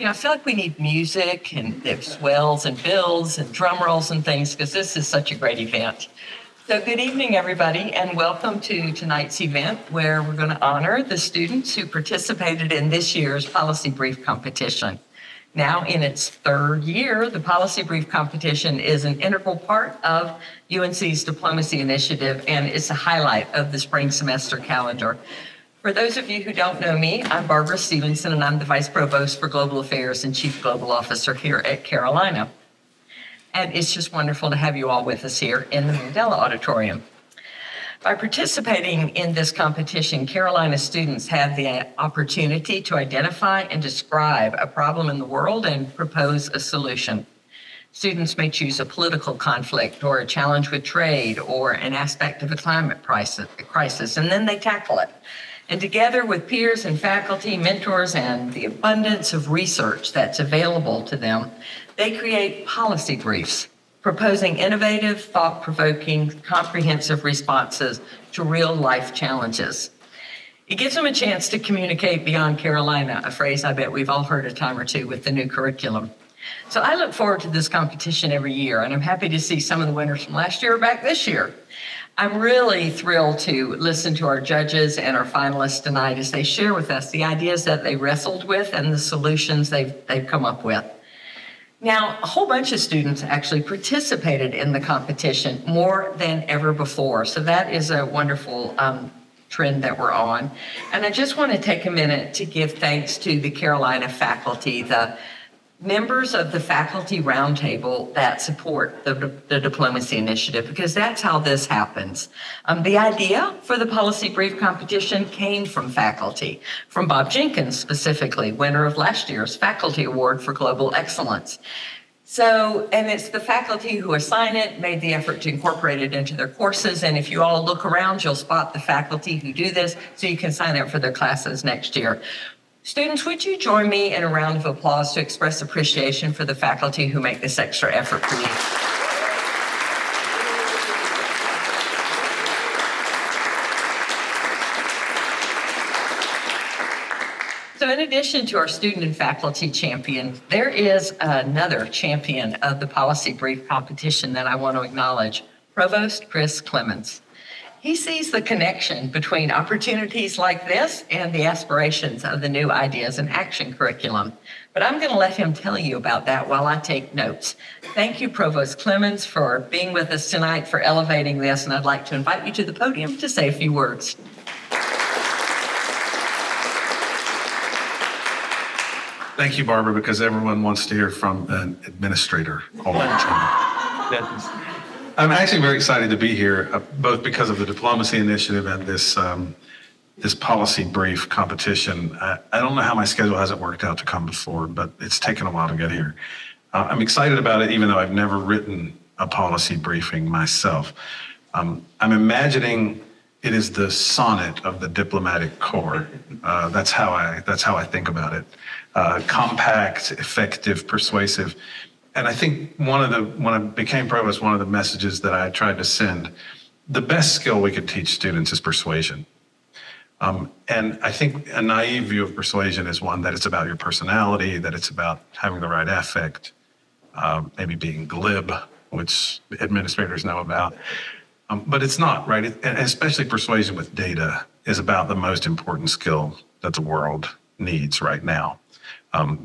I feel like we need music and swells and bills and drum rolls and things because this is such a great event. So good evening, everybody, and welcome to tonight's event where we're going to honor the students who participated in this year's Policy Brief competition. Now in its third year, the Policy Brief competition is an integral part of UNC's diplomacy initiative, and it's a highlight of the spring semester calendar. For those of you who don't know me, I'm Barbara Stevenson, and I'm the Vice Provost for Global Affairs and Chief Global Officer here at Carolina. And it's just wonderful to have you all with us here in the Mandela Auditorium. By participating in this competition, Carolina students have the opportunity to identify and describe a problem in the world and propose a solution. Students may choose a political conflict or a challenge with trade or an aspect of a climate crisis, and then they tackle it. And together with peers and faculty, mentors, and the abundance of research that's available to them, they create policy briefs, proposing innovative, thought-provoking, comprehensive responses to real-life challenges. It gives them a chance to communicate beyond Carolina, a phrase I bet we've all heard a time or two with the new curriculum. So I look forward to this competition every year, and I'm happy to see some of the winners from last year back this year. I'm really thrilled to listen to our judges and our finalists tonight as they share with us the ideas that they wrestled with and the solutions they've come up with. Now, a whole bunch of students actually participated in the competition more than ever before. So that is a wonderful trend that we're on. And I just want to take a minute to give thanks to the Carolina faculty, the members of the faculty roundtable that support the diplomacy initiative, because that's how this happens. The idea for the policy brief competition came from faculty, from Bob Jenkins specifically, winner of last year's faculty award for global excellence. So, and it's the faculty who assign it, made the effort to incorporate it into their courses. And if you all look around, you'll spot the faculty who do this so you can sign up for their classes next year. Students, would you join me in a round of applause to express appreciation for the faculty who make this extra effort for you? So in addition to our student and faculty champion, there is another champion of the policy brief competition that I want to acknowledge, Provost Chris Clemens. He sees the connection between opportunities like this and the aspirations of the new Ideas in Action curriculum. But I'm going to let him tell you about that while I take notes. Thank you, Provost Clemens, for being with us tonight, for elevating this, and I'd like to invite you to the podium to say a few words. Thank you, Barbara, because everyone wants to hear from an administrator all the time. I'm actually very excited to be here, both because of the diplomacy initiative and this policy brief competition. I don't know how my schedule hasn't worked out to come before, but it's taken a while to get here. I'm excited about it, even though I've never written a policy briefing myself. I'm imagining it is the sonnet of the diplomatic corps. That's how I think about it. Compact, effective, persuasive. And I think when I became provost, one of the messages that I tried to send, the best skill we could teach students is persuasion. And I think a naive view of persuasion is one that it's about your personality, that it's about having the right affect, maybe being glib, which administrators know about. But it's not, right? And especially persuasion with data is about the most important skill that the world needs right now.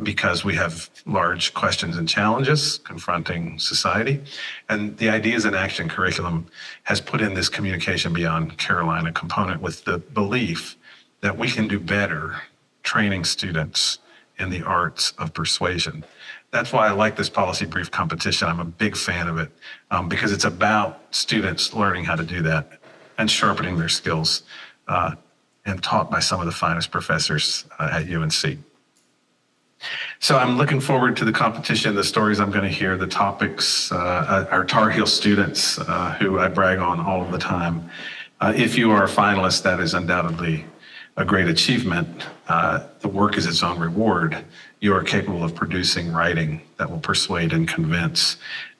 Because we have large questions and challenges confronting society. And the Ideas in Action curriculum has put in this communication beyond Carolina component with the belief that we can do better training students in the arts of persuasion. That's why I like this policy brief competition. I'm a big fan of it because it's about students learning how to do that and sharpening their skills and taught by some of the finest professors at UNC. So I'm looking forward to the competition, the stories I'm going to hear, the topics, our Tar Heel students who I brag on all of the time. If you are a finalist, that is undoubtedly a great achievement. The work is its own reward. You are capable of producing writing that will persuade and convince,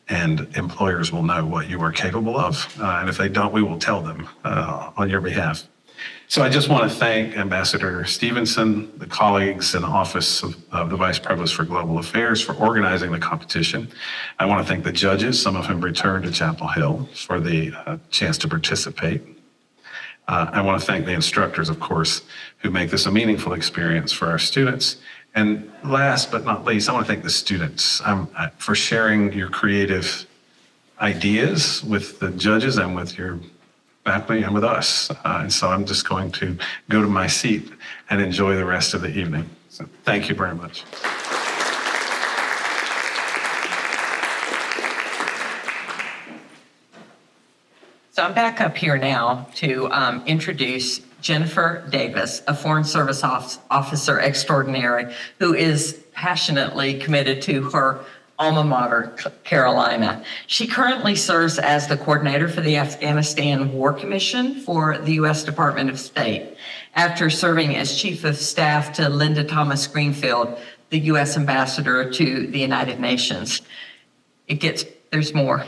and employers will know what you are capable of. And if they don't, we will tell them on your behalf. So I just want to thank Ambassador Stevenson, the colleagues in the Office of the Vice Provost for Global Affairs for organizing the competition. I want to thank the judges, some of whom returned to Chapel Hill, for the chance to participate. I want to thank the instructors, of course, who make this a meaningful experience for our students. And last but not least, I want to thank the students for sharing your creative ideas with the judges and with your faculty and with us. And so I'm just going to go to my seat and enjoy the rest of the evening. So thank you very much. So I'm back up here now to introduce Jennifer Davis, a Foreign Service Officer Extraordinary, who is passionately committed to her alma mater, Carolina. She currently serves as the coordinator for the Afghanistan War Commission for the U.S. Department of State, after serving as Chief of Staff to Linda Thomas Greenfield, the U.S. Ambassador to the United Nations. There's more.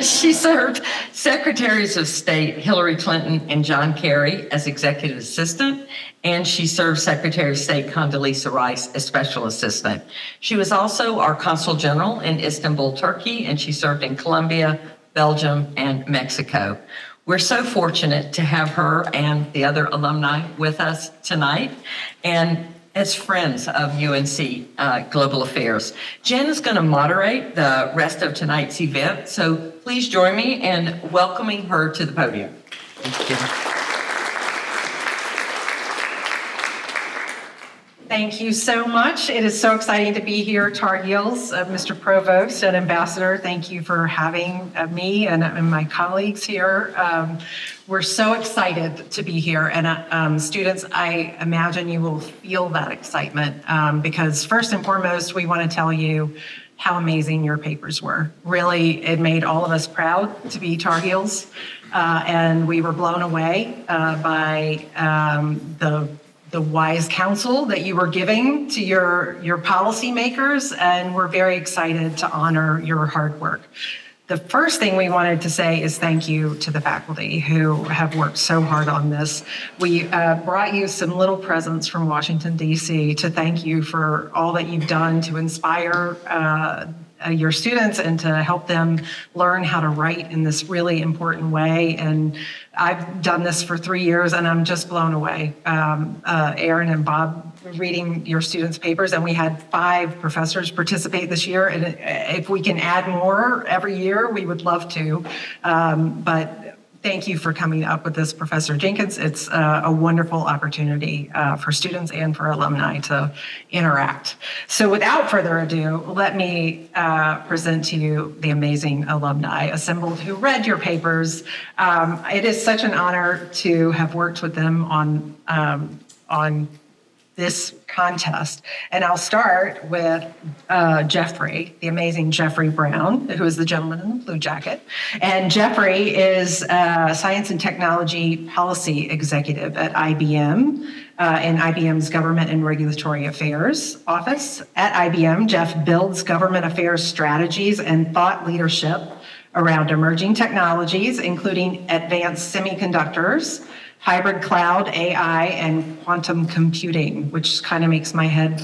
She served Secretaries of State Hillary Clinton and John Kerry as executive assistant, and she served Secretary of State Condoleezza Rice as special assistant. She was also our Consul General in Istanbul, Turkey, and she served in Colombia, Belgium, and Mexico. We're so fortunate to have her and the other alumni with us tonight, and as friends of UNC Global Affairs. Jen is going to moderate the rest of tonight's event, so please join me in welcoming her to the podium. Thank you. Thank you so much. It is so exciting to be here, Tar Heels. Mr. Provost and Ambassador, thank you for having me and my colleagues here. We're so excited to be here. And students, I imagine you will feel that excitement because first and foremost, we want to tell you how amazing your papers were. Really, it made all of us proud to be Tar Heels. And we were blown away by the wise counsel that you were giving to your policymakers, and we're very excited to honor your hard work. The first thing we wanted to say is thank you to the faculty who have worked so hard on this. We brought you some little presents from Washington, D.C. to thank you for all that you've done to inspire your students and to help them learn how to write in this really important way. And I've done this for 3 years and I'm just blown away. Aaron and Bob reading your students' papers, and we had 5 professors participate this year. And if we can add more every year, we would love to. But thank you for coming up with this, Professor Jenkins. It's a wonderful opportunity for students and for alumni to interact. So without further ado, let me present to you the amazing alumni assembled who read your papers. It is such an honor to have worked with them on this contest. And I'll start with Jeffrey, the amazing Jeffrey Brown, who is the gentleman in the blue jacket. And Jeffrey is a Science and Technology Policy Executive at IBM, in IBM's Government and Regulatory Affairs Office. At IBM, Jeff builds government affairs strategies and thought leadership around emerging technologies, including advanced semiconductors, hybrid cloud, AI, and quantum computing, which kind of makes my head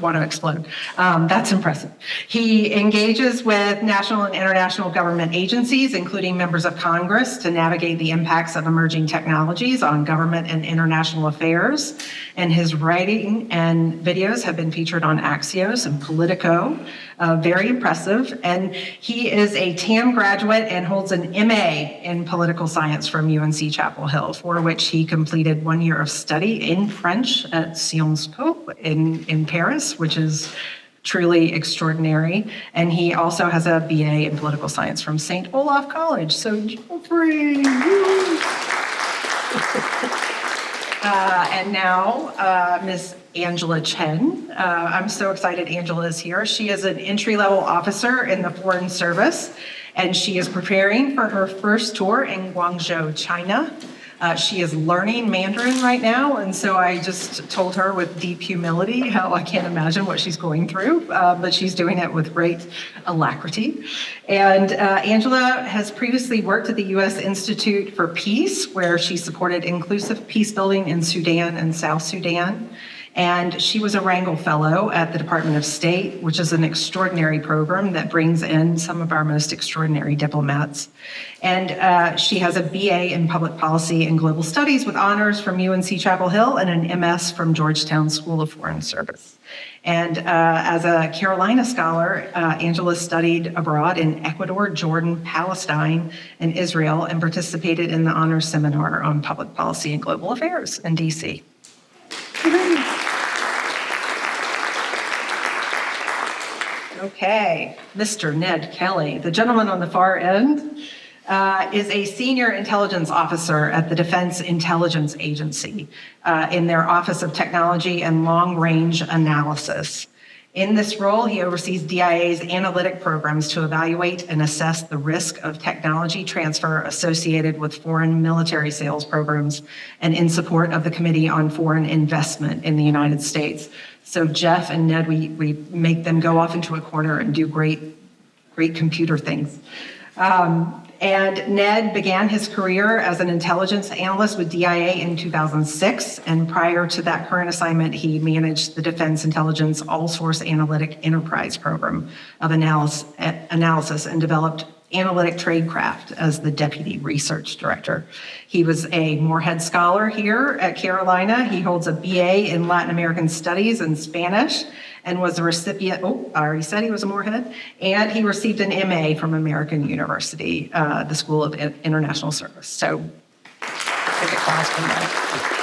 want to explode. That's impressive. He engages with national and international government agencies, including members of Congress, to navigate the impacts of emerging technologies on government and international affairs. And his writing and videos have been featured on Axios and Politico. Very impressive. And he is a TAM graduate and holds an MA in political science from UNC-Chapel Hill, for which he completed 1 year of study in French at Sciences Po in Paris, which is truly extraordinary. And he also has a BA in political science from St. Olaf College. So, Jeffrey. And now, Ms. Angela Chen. I'm so excited Angela is here. She is an entry-level officer in the Foreign Service, and she is preparing for her first tour in Guangzhou, China. She is learning Mandarin right now, and so I just told her with deep humility how I can't imagine what she's going through, but she's doing it with great alacrity. And Angela has previously worked at the U.S. Institute for Peace, where she supported inclusive peace building in Sudan and South Sudan. And she was a Wrangle Fellow at the Department of State, which is an extraordinary program that brings in some of our most extraordinary diplomats. And she has a BA in Public Policy and Global Studies with honors from UNC-Chapel Hill and an MS from Georgetown School of Foreign Service. And as a Carolina scholar, Angela studied abroad in Ecuador, Jordan, Palestine, and Israel, and participated in the honors seminar on public policy and global affairs in DC. Okay, Mr. Ned Kelly, the gentleman on the far end, is a senior intelligence officer at the Defense Intelligence Agency in their Office of Technology and Long Range Analysis. In this role, he oversees DIA's analytic programs to evaluate and assess the risk of technology transfer associated with foreign military sales programs and in support of the Committee on Foreign Investment in the United States. So Jeff and Ned, we make them go off into a corner and do great computer things. And Ned began his career as an intelligence analyst with DIA in 2006. And prior to that current assignment, he managed the Defense Intelligence All-Source Analytic Enterprise Program of analysis and developed analytic tradecraft as the deputy research director. He was a Moorhead Scholar here at Carolina. He holds a BA in Latin American Studies and Spanish, and was a recipient, I already said he was a Moorhead, and he received an MA from American University, the School of International Service. So, take a class from that.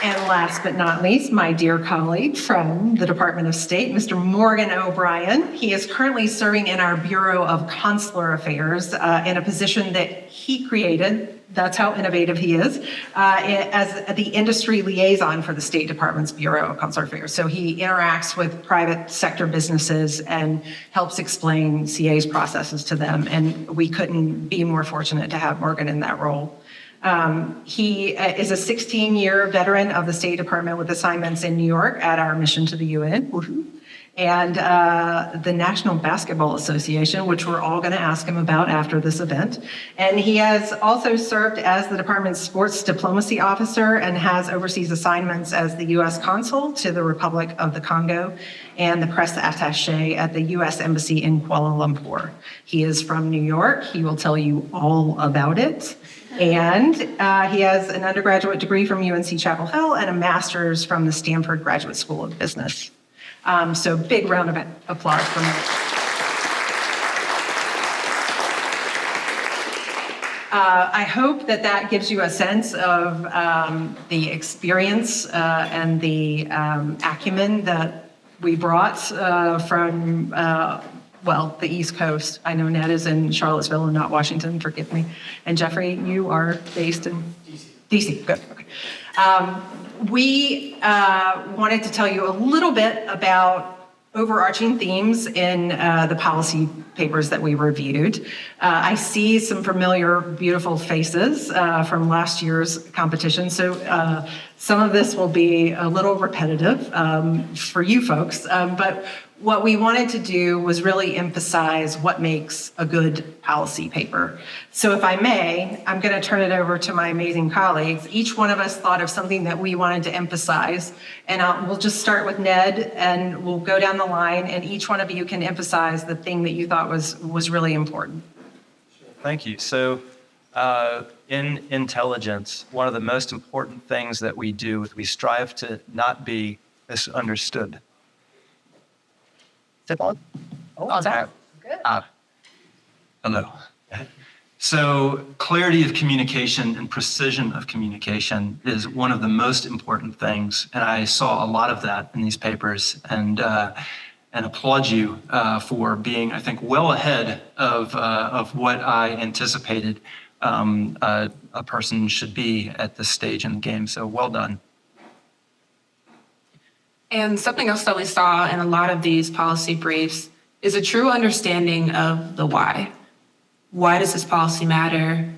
And last but not least, my dear colleague from the Department of State, Mr. Morgan O'Brien. He is currently serving in our Bureau of Consular Affairs in a position that he created. That's how innovative he is, as the industry liaison for the State Department's Bureau of Consular Affairs. So he interacts with private sector businesses and helps explain CA's processes to them. And we couldn't be more fortunate to have Morgan in that role. He is a 16-year veteran of the State Department with assignments in New York at our mission to the UN. Woohoo. And the National Basketball Association, which we're all going to ask him about after this event. And he has also served as the department's sports diplomacy officer and has overseas assignments as the U.S. consul to the Republic of the Congo and the press attaché at the U.S. Embassy in Kuala Lumpur. He is from New York. He will tell you all about it. And he has an undergraduate degree from UNC-Chapel Hill and a master's from the Stanford Graduate School of Business. So big round of applause for me. I hope that gives you a sense of the experience and the acumen that we brought from, the East Coast. I know Ned is in Charlottesville and not Washington, forgive me. And Jeffrey, you are based in? DC, good, okay. We wanted to tell you a little bit about overarching themes in the policy papers that we reviewed. I see some familiar, beautiful faces from last year's competition, so some of this will be a little repetitive for you folks, but what we wanted to do was really emphasize what makes a good policy paper. So if I may, I'm going to turn it over to my amazing colleagues. Each one of us thought of something that we wanted to emphasize, and we'll just start with Ned, and we'll go down the line, and each one of you can emphasize the thing that you thought was really important. Thank you. So in intelligence, one of the most important things that we do is we strive to not be misunderstood. Oh, Okay. good. Hello. So clarity of communication and precision of communication is one of the most important things, and I saw a lot of that in these papers, and applaud you for being, I think, well ahead of what I anticipated a person should be at this stage in the game. So well done. And something else that we saw in a lot of these policy briefs is a true understanding of the why. Why does this policy matter?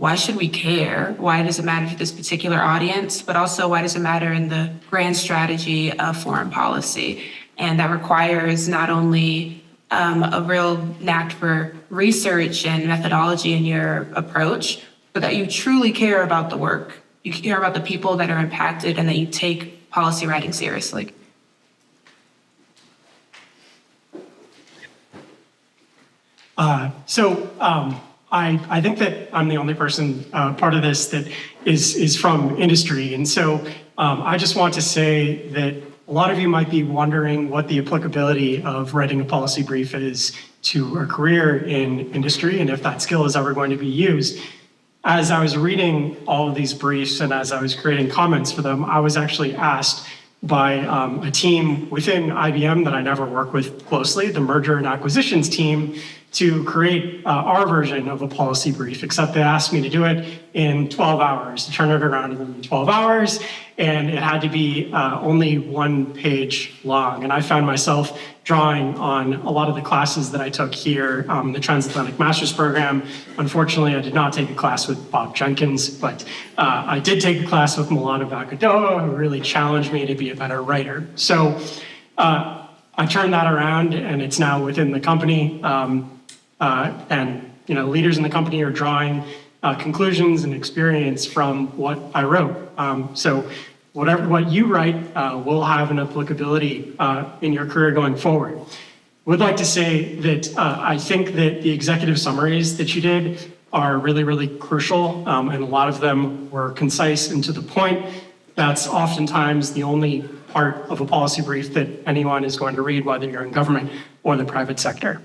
why should we care? Why does it matter to this particular audience? But also, why does it matter in the grand strategy of foreign policy? And that requires not only a real knack for research and methodology in your approach, but that you truly care about the work. You care about the people that are impacted and that you take policy writing seriously. I think that I'm the only person part of this that is from industry. And so I just want to say that a lot of you might be wondering what the applicability of writing a policy brief is to a career in industry and if that skill is ever going to be used. As I was reading all of these briefs and as I was creating comments for them, I was actually asked by a team within IBM that I never work with closely, the merger and acquisitions team, to create our version of a policy brief, except they asked me to do it in 12 hours, to turn it around in 12 hours, and it had to be only 1 page long. And I found myself drawing on a lot of the classes that I took here, the Transatlantic Master's Program. Unfortunately, I did not take a class with Bob Jenkins, but I did take a class with Milana Vakadoa, who really challenged me to be a better writer. So I turned that around, and it's now within the company. And leaders in the company are drawing conclusions and experience from what I wrote. So what you write will have an applicability in your career going forward. Would like to say that I think that the executive summaries that you did are really, really crucial, and a lot of them were concise and to the point. That's oftentimes the only part of a policy brief that anyone is going to read, whether you're in government or the private sector.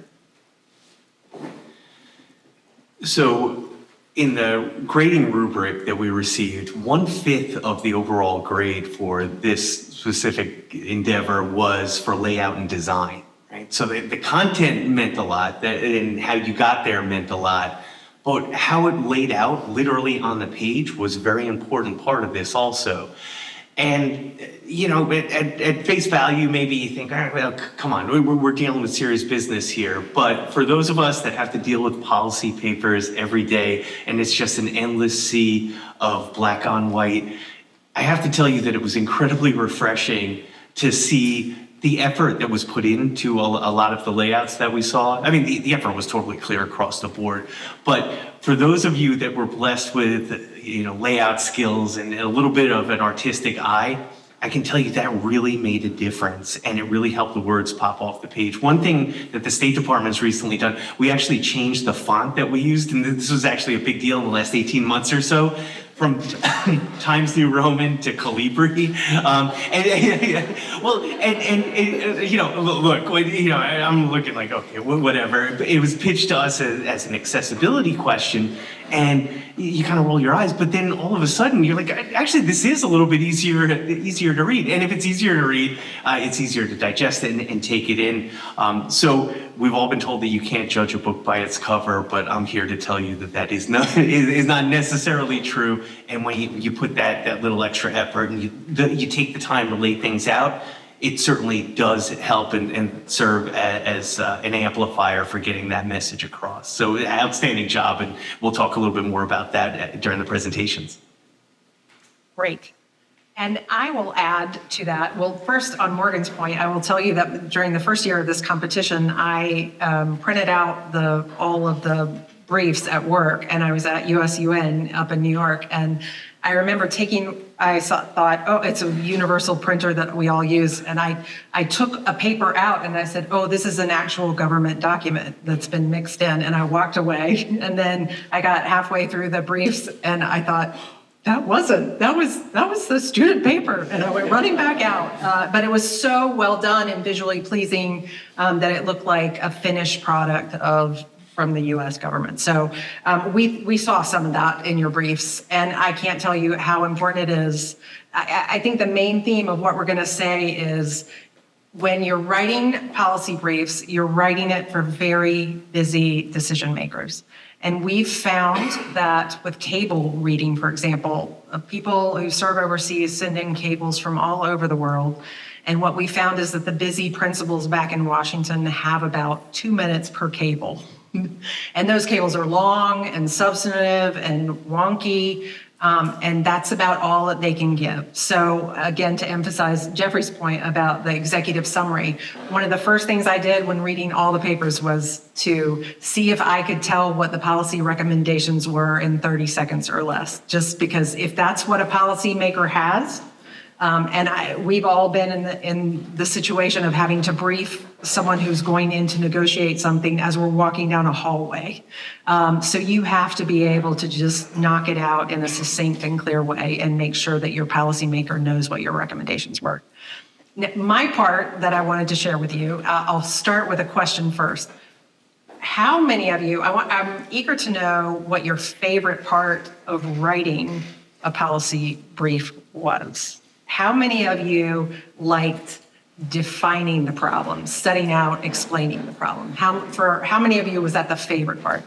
So in the grading rubric that we received, 1/5 of the overall grade for this specific endeavor was for layout and design, right? So the content meant a lot, and how you got there meant a lot, but how it laid out literally on the page was a very important part of this also. And, at face value, maybe you think, all right, well, come on, we're dealing with serious business here. But for those of us that have to deal with policy papers every day, and it's just an endless sea of black on white, I have to tell you that it was incredibly refreshing to see the effort that was put into a lot of the layouts that we saw. I mean, the effort was totally clear across the board. But for those of you that were blessed with, layout skills and a little bit of an artistic eye, I can tell you that really made a difference, and it really helped the words pop off the page. One thing that the State Department has recently done, we actually changed the font that we used, and this was actually a big deal in the last 18 months or so, from Times New Roman to Calibri. Look, I'm looking like, okay, whatever. But it was pitched to us as an accessibility question, and you kind of roll your eyes, but then all of a sudden you're like, actually, this is a little bit easier to read. And if it's easier to read, it's easier to digest it and take it in. So we've all been told that you can't judge a book by its cover, but I'm here to tell you that is not necessarily true. And when you put that little extra effort and you take the time to lay things out, it certainly does help and serve as an amplifier for getting that message across. So outstanding job, and we'll talk a little bit more about that during the presentations. Great. And I will add to that. Well, first, on Morgan's point, I will tell you that during the first year of this competition, I printed out all of the briefs at work, and I was at USUN up in New York, and I remember thought, oh, it's a universal printer that we all use, and I took a paper out and I said, oh, this is an actual government document that's been mixed in, and I walked away, and then I got halfway through the briefs, and I thought, that was the student paper, and I went running back out. But it was so well done and visually pleasing that it looked like a finished product from the U.S. government. So we saw some of that in your briefs, and I can't tell you how important it is. I think the main theme of what we're going to say is when you're writing policy briefs, you're writing it for very busy decision makers. And we've found that with cable reading, for example, people who serve overseas send in cables from all over the world. And what we found is that the busy principals back in Washington have about 2 minutes per cable. And those cables are long and substantive and wonky, and that's about all that they can give. So again, to emphasize Jeffrey's point about the executive summary, one of the first things I did when reading all the papers was to see if I could tell what the policy recommendations were in 30 seconds or less, just because if that's what a policymaker has, we've all been in the situation of having to brief someone who's going in to negotiate something as we're walking down a hallway. So you have to be able to just knock it out in a succinct and clear way and make sure that your policymaker knows what your recommendations were. Now, my part that I wanted to share with you, I'll start with a question first. How many of you, I'm eager to know what your favorite part of writing a policy brief was. How many of you liked defining the problem, setting out, explaining the problem? How many of you was that the favorite part?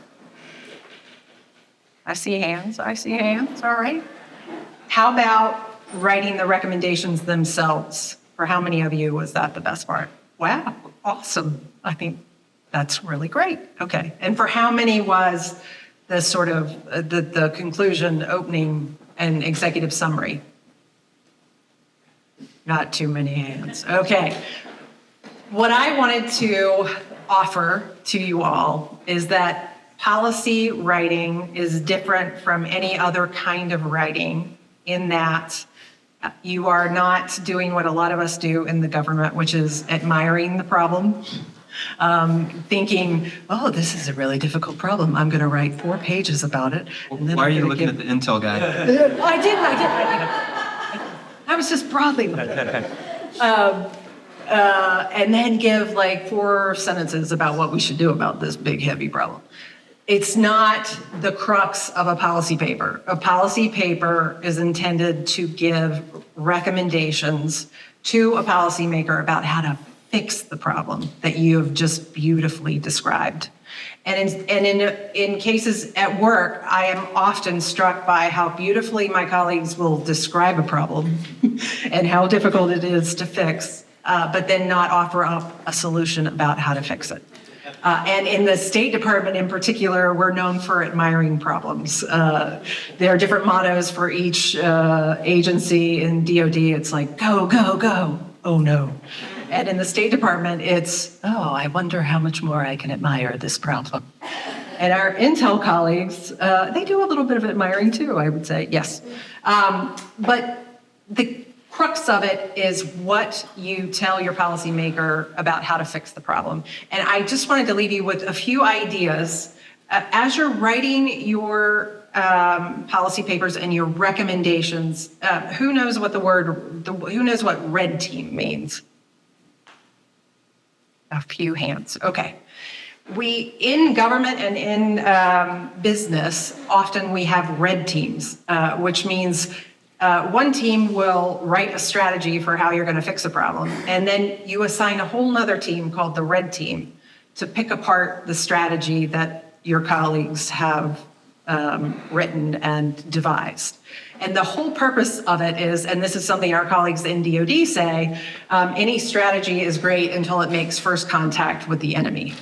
I see hands, all right. How about writing the recommendations themselves? For how many of you was that the best part? Wow, awesome. I think that's really great. Okay, and for how many was the sort of the conclusion, opening, and executive summary? Not too many hands. Okay. What I wanted to offer to you all is that policy writing is different from any other kind of writing in that you are not doing what a lot of us do in the government, which is admiring the problem, thinking, oh, this is a really difficult problem. I'm going to write 4 pages about it. And then Why are I'm you gonna looking at the Intel guy? I did. I was just broadly looking at it. And then give like 4 sentences about what we should do about this big, heavy problem. It's not the crux of a policy paper. A policy paper is intended to give recommendations to a policymaker about how to fix the problem that you have just beautifully described. And in cases at work, I am often struck by how beautifully my colleagues will describe a problem and how difficult it is to fix, but then not offer up a solution about how to fix it. And in the State Department in particular, we're known for admiring problems. There are different mottos for each agency. In DOD, it's like, go, go, go. Oh, no. And in the State Department, it's, oh, I wonder how much more I can admire this problem. And our Intel colleagues, they do a little bit of admiring too, I would say, yes. But the crux of it is what you tell your policymaker about how to fix the problem. And I just wanted to leave you with a few ideas. As you're writing your policy papers and your recommendations, who knows what who knows what red team means? A few hands, okay. We, in government and in business, often we have red teams, which means one team will write a strategy for how you're going to fix a problem, and then you assign a whole nother team called the red team to pick apart the strategy that your colleagues have written and devised. And the whole purpose of it is, and this is something our colleagues in DoD say, any strategy is great until it makes first contact with the enemy.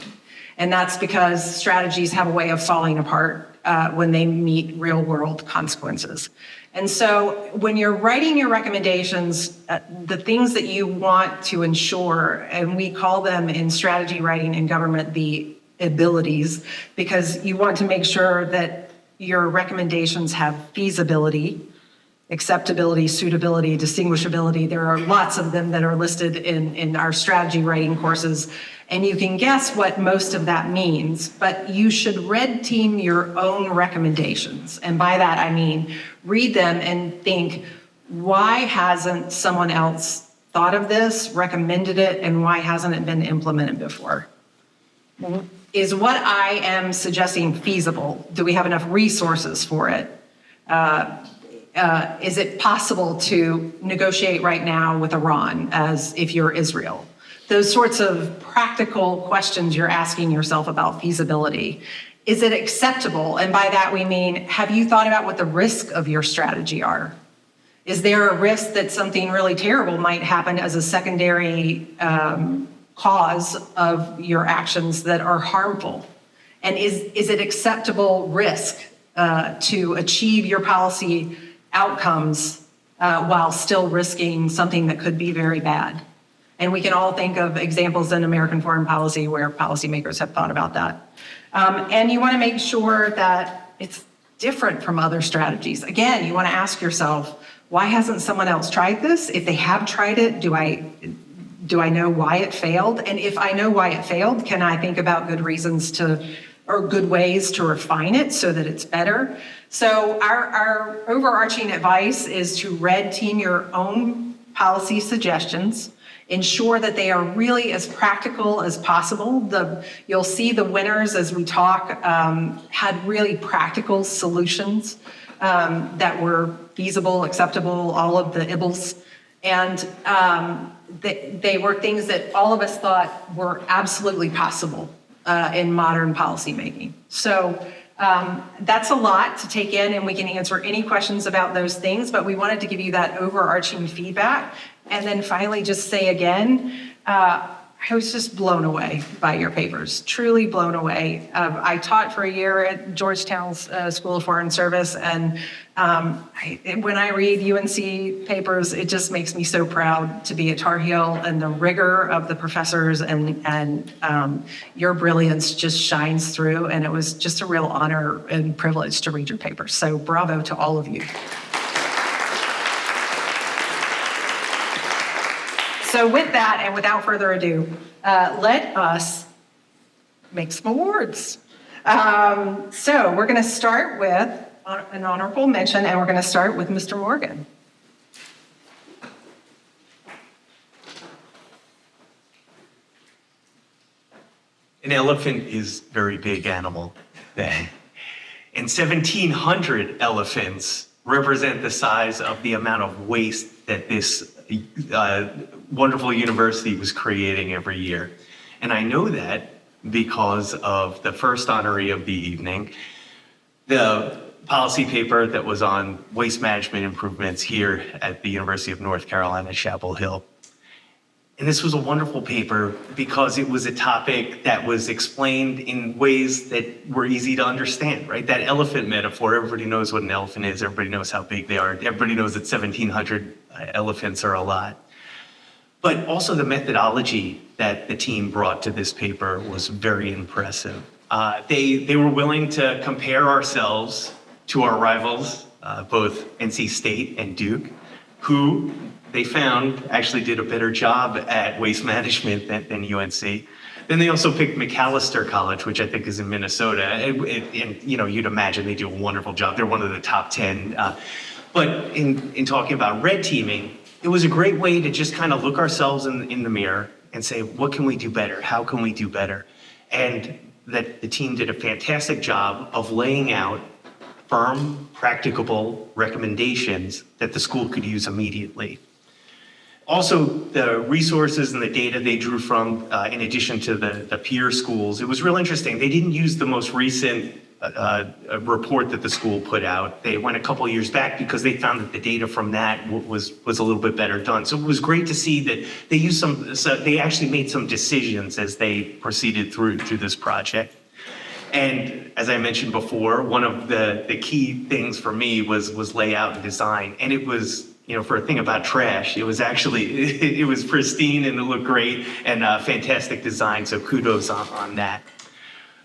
And that's because strategies have a way of falling apart when they meet real world consequences. And so when you're writing your recommendations, the things that you want to ensure, and we call them in strategy writing in government the abilities, because you want to make sure that your recommendations have feasibility, acceptability, suitability, distinguishability. There are lots of them that are listed in our strategy writing courses, and you can guess what most of that means, but you should red team your own recommendations. And by that, I mean, read them and think, why hasn't someone else thought of this, recommended it, and why hasn't it been implemented before? Is what I am suggesting feasible? Do we have enough resources for it? Is it possible to negotiate right now with Iran as if you're Israel? Those sorts of practical questions you're asking yourself about feasibility. Is it acceptable? And by that we mean, have you thought about what the risks of your strategy are? Is there a risk that something really terrible might happen as a secondary cause of your actions that are harmful? And is it acceptable risk to achieve your policy outcomes while still risking something that could be very bad? And we can all think of examples in American foreign policy where policymakers have thought about that. And you want to make sure that it's different from other strategies. Again, you want to ask yourself, why hasn't someone else tried this? If they have tried it, do I know why it failed? And if I know why it failed, can I think about good reasons or good ways to refine it so that it's better? So our overarching advice is to red team your own policy suggestions. Ensure that they are really as practical as possible. You'll see the winners as we talk had really practical solutions that were feasible, acceptable, all of the IBLs. And they were things that all of us thought were absolutely possible in modern policymaking. So that's a lot to take in, and we can answer any questions about those things, but we wanted to give you that overarching feedback. And then finally, just say again, I was just blown away by your papers, truly blown away. I taught for a year at Georgetown's School of Foreign Service, and when I read UNC papers, it just makes me so proud to be at Tar Heel, and the rigor of the professors and your brilliance just shines through, and it was just a real honor and privilege to read your papers. So bravo to all of you. So with that, and without further ado, let us make some awards. So we're going to start with an honorable mention, and we're going to start with Mr. Morgan. An elephant is a very big animal. And 1,700 elephants represent the size of the amount of waste that this wonderful university was creating every year. And I know that because of the first honoree of the evening, the policy paper that was on waste management improvements here at the University of North Carolina, Chapel Hill. And this was a wonderful paper because it was a topic that was explained in ways that were easy to understand, right? That elephant metaphor, everybody knows what an elephant is, everybody knows how big they are, everybody knows that 1,700 elephants are a lot. But also the methodology that the team brought to this paper was very impressive. They were willing to compare ourselves to our rivals, both NC State and Duke, who they found actually did a better job at waste management than UNC. Then they also picked Macalester College, which I think is in Minnesota. And you know, you'd imagine they do a wonderful job. They're one of the top 10. But in talking about red teaming, it was a great way to just kind of look ourselves in the mirror and say, what can we do better? How can we do better? And that the team did a fantastic job of laying out firm, practicable recommendations that the school could use immediately. Also, the resources and the data they drew from, in addition to the peer schools, it was real interesting. They didn't use the most recent report that the school put out. They went a couple of years back because they found that the data from that was a little bit better done. So it was great to see that they used they actually made some decisions as they proceeded through this project. And as I mentioned before, one of the key things for me was layout and design. And it was, you know, for a thing about trash, it was actually, it was pristine and it looked great and fantastic design. So kudos on that.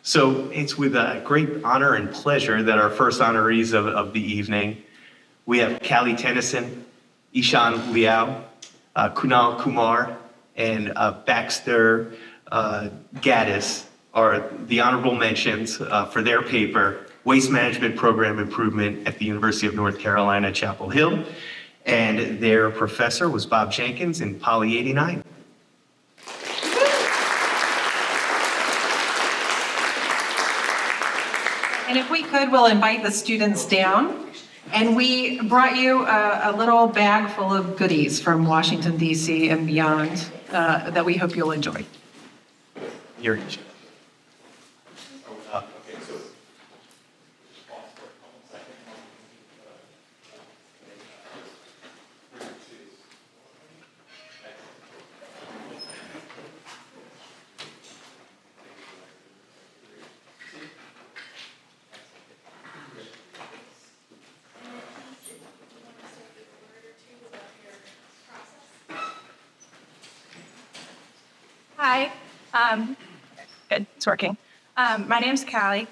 So it's with great honor and pleasure that our first honorees of the evening, we have Callie Tennyson, Ishan Liao, Kunal Kumar, and Baxter Gaddis are the honorable mentions for their paper, Waste Management Program Improvement at the University of North Carolina, Chapel Hill. And their professor was Bob Jenkins in Poly 89. And if we could, we'll invite the students down. And we brought you a little bag full of goodies from Washington, D.C. and beyond that we hope you'll enjoy. You're Hi. Good, it's working. My name's Callie.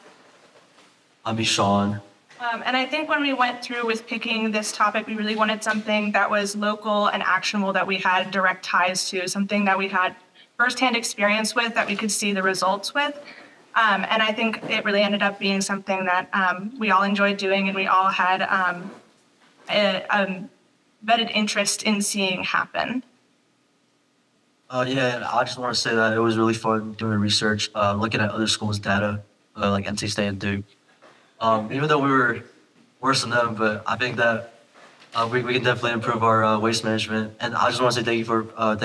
I'm Sean. And I think when we went through with picking this topic, we really wanted something that was local and actionable, that we had direct ties to, something that we had firsthand experience with, that we could see the results with. And I think it really ended up being something that we all enjoyed doing, and we all had a vetted interest in seeing happen. Yeah, and I just want to say that it was really fun doing research, looking at other schools' data, like NC State and Duke. Even though we were worse than them, but I think that we can definitely improve our waste management. And I just want to say thank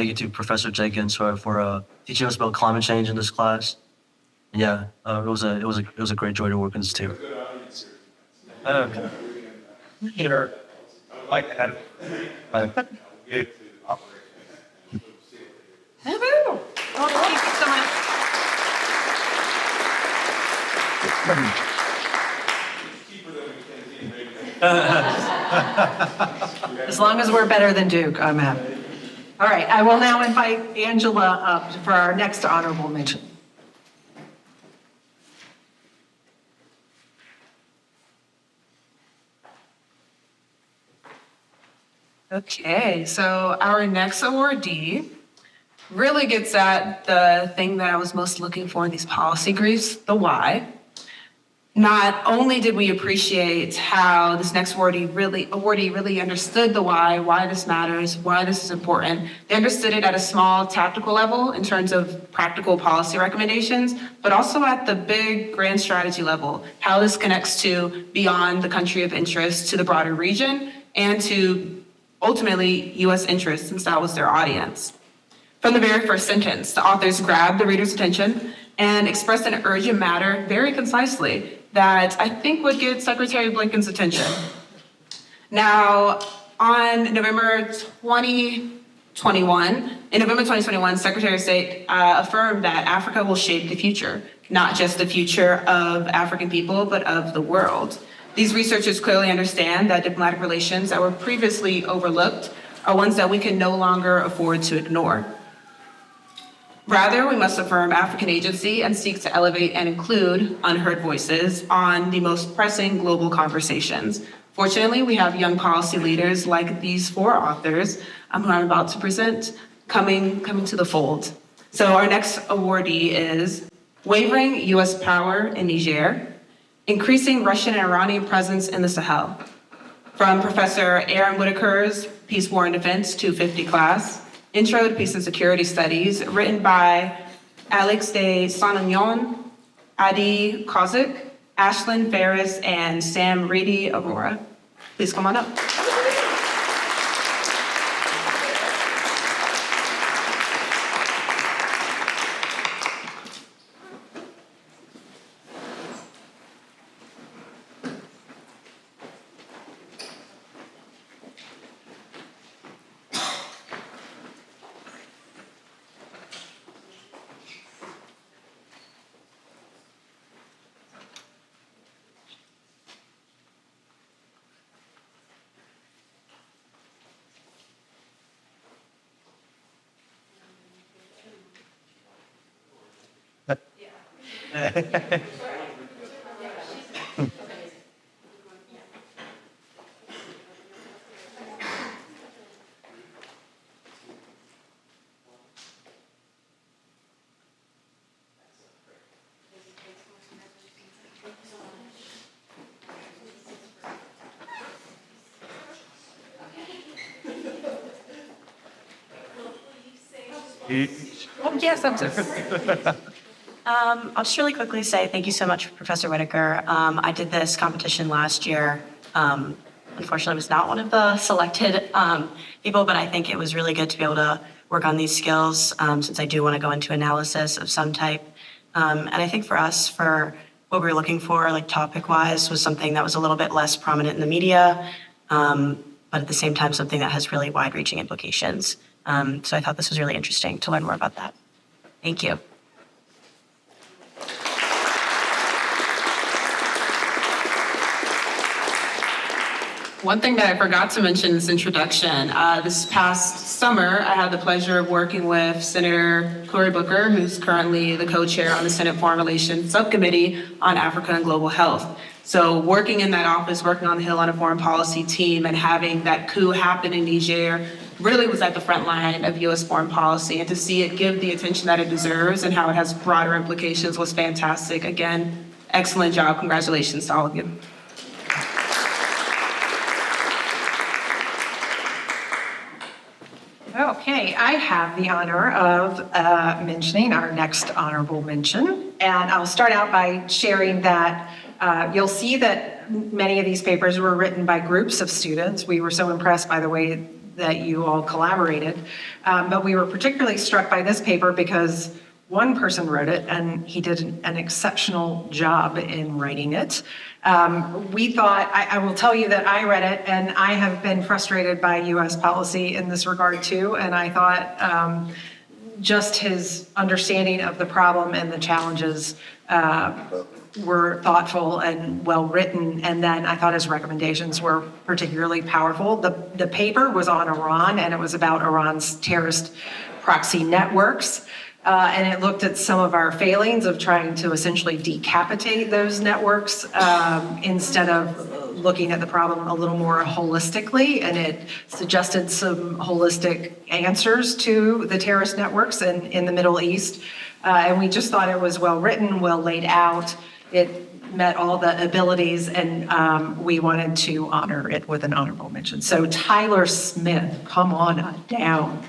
you to Professor Jenkins for teaching us about climate change in this class. And yeah, it was a great joy to work in this team. Here, like that. Woohoo! Oh, thank you so much. As long as we're better than Duke, I'm happy. All right, I will now invite Angela up for our next honorable mention. Okay, so our next awardee really gets at the thing that I was most looking for in these policy briefs, the why. Not only did we appreciate how this next awardee really understood the why this matters, why this is important. They understood it at a small tactical level in terms of practical policy recommendations, but also at the big grand strategy level, how this connects to beyond the country of interest to the broader region and to ultimately US interests, since that was their audience. From the very first sentence, the authors grabbed the reader's attention and expressed an urgent matter very concisely that I think would get Secretary Blinken's attention. Now, in November 2021, Secretary of State affirmed that Africa will shape the future, not just the future of African people, but of the world. These researchers clearly understand that diplomatic relations that were previously overlooked are ones that we can no longer afford to ignore. Rather, we must affirm African agency and seek to elevate and include unheard voices on the most pressing global conversations. Fortunately, we have young policy leaders like these four authors who I'm about to present coming to the fold. So our next awardee is Wavering U.S. Power in Niger, Increasing Russian and Iranian Presence in the Sahel. From Professor Aaron Whitaker's Peace, War, and Defense 250 class, Intro to Peace and Security Studies, written by Alex de Saint-Aignan, Adi Kozik, Ashlyn Ferris, and Sam Reedy Aurora. Please come on up. Oh, yes, I'm sorry. I'll just really quickly say thank you so much, Professor Whitaker. I did this competition last year. Unfortunately, I was not one of the selected people, but I think it was really good to be able to work on these skills since I do want to go into analysis of some type. And I think for us, for what we were looking for, like topic-wise, was something that was a little bit less prominent in the media, but at the same time, something that has really wide-reaching implications. So I thought this was really interesting to learn more about that. Thank you. One thing that I forgot to mention in this introduction, this past summer, I had the pleasure of working with Senator Cory Booker, who's currently the co-chair on the Senate Foreign Relations Subcommittee on Africa and Global Health. So working in that office, working on the Hill on a foreign policy team and having that coup happen in Niger really was at the front line of U.S. foreign policy. And to see it give the attention that it deserves and how it has broader implications was fantastic. Again, excellent job. Congratulations to all of you. Okay, I have the honor of mentioning our next honorable mention. And I'll start out by sharing that you'll see that many of these papers were written by groups of students. We were so impressed by the way that you all collaborated. But we were particularly struck by this paper because one person wrote it and he did an exceptional job in writing it. We thought, I will tell you that I read it and I have been frustrated by US policy in this regard too. And I thought just his understanding of the problem and the challenges were thoughtful and well written. And then I thought his recommendations were particularly powerful. The paper was on Iran and it was about Iran's terrorist proxy networks. And it looked at some of our failings of trying to essentially decapitate those networks instead of looking at the problem a little more holistically. And it suggested some holistic answers to the terrorist networks in the Middle East. And we just thought it was well written, well laid out. It met all the abilities, and we wanted to honor it with an honorable mention. So Tyler Smith, come on down.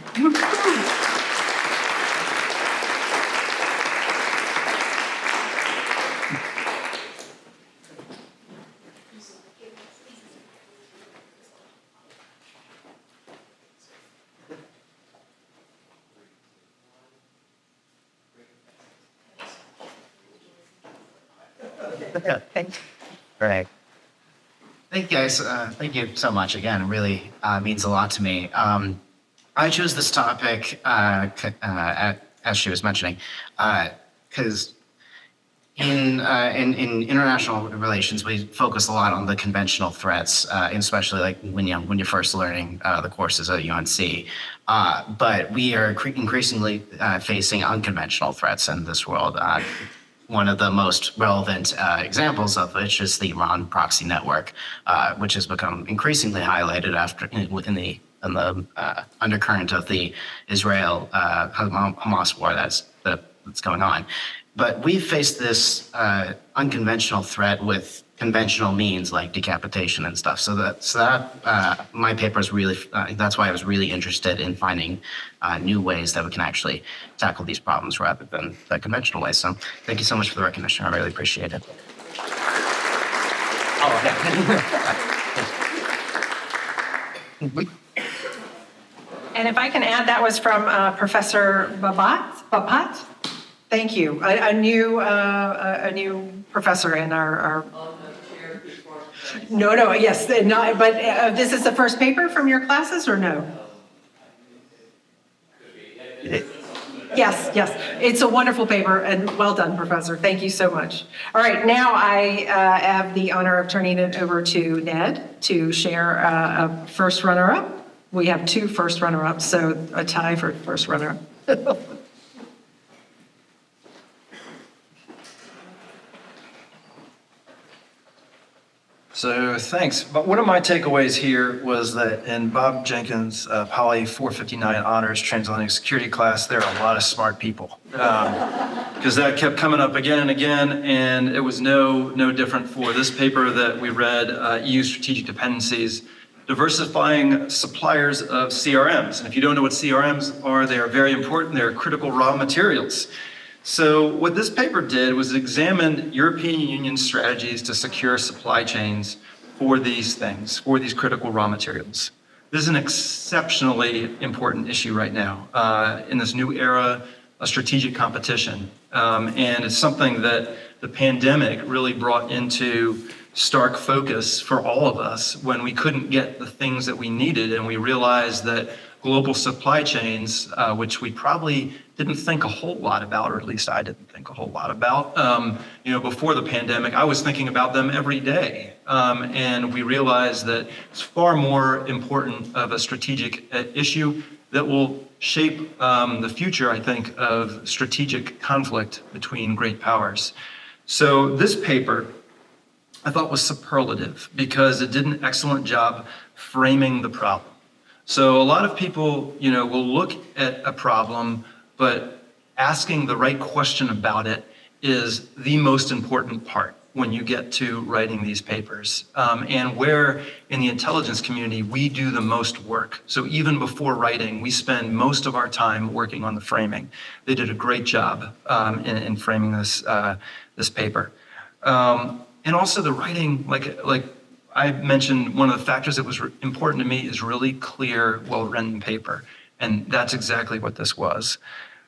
Great. Thank you guys. Thank you so much again. It really means a lot to me. I chose this topic, as she was mentioning, because in international relations, we focus a lot on the conventional threats, especially like when you're first learning the courses at UNC. But we are increasingly facing unconventional threats in this world. One of the most relevant examples of which is the Iran proxy network, which has become increasingly highlighted in the undercurrent of the Israel-Hamas war that's going on. But we've faced this unconventional threat with conventional means like decapitation and stuff. So that my paper is really, that's why I was really interested in finding new ways that we can actually tackle these problems rather than the conventional ways. So thank you so much for the recognition. I really appreciate it. And if I can add, that was from Professor Babat. Thank you. A new professor in our No, yes, no, but this is the first paper from your classes or no? Yes, it's a wonderful paper and well done, Professor. Thank you so much. All right, now I have the honor of turning it over to Ned to share a first runner-up. We have two first runner-ups, so a tie for first runner-up. So thanks. But one of my takeaways here was that in Bob Jenkins' Poly 459 Honors Transatlantic Security class, there are a lot of smart people. Because that kept coming up again and again, and it was no different for this paper that we read, EU Strategic Dependencies, Diversifying Suppliers of CRMs. And if you don't know what CRMs are, they are very important. They're critical raw materials. So what this paper did was examine European Union strategies to secure supply chains for these things, for these critical raw materials. This is an exceptionally important issue right now in this new era of strategic competition. And it's something that the pandemic really brought into stark focus for all of us when we couldn't get the things that we needed, and we realized that global supply chains, which we probably didn't think a whole lot about, or at least I didn't think a whole lot about. Before the pandemic, I was thinking about them every day. And we realized that it's far more important of a strategic issue that will shape the future, I think, of strategic conflict between great powers. So this paper, I thought, was superlative because it did an excellent job framing the problem. So a lot of people, will look at a problem, but asking the right question about it is the most important part when you get to writing these papers. And where in the intelligence community, we do the most work. So even before writing, we spend most of our time working on the framing. They did a great job in framing this paper. And also the writing, like I mentioned, one of the factors that was important to me is really clear, well-written paper. And that's exactly what this was.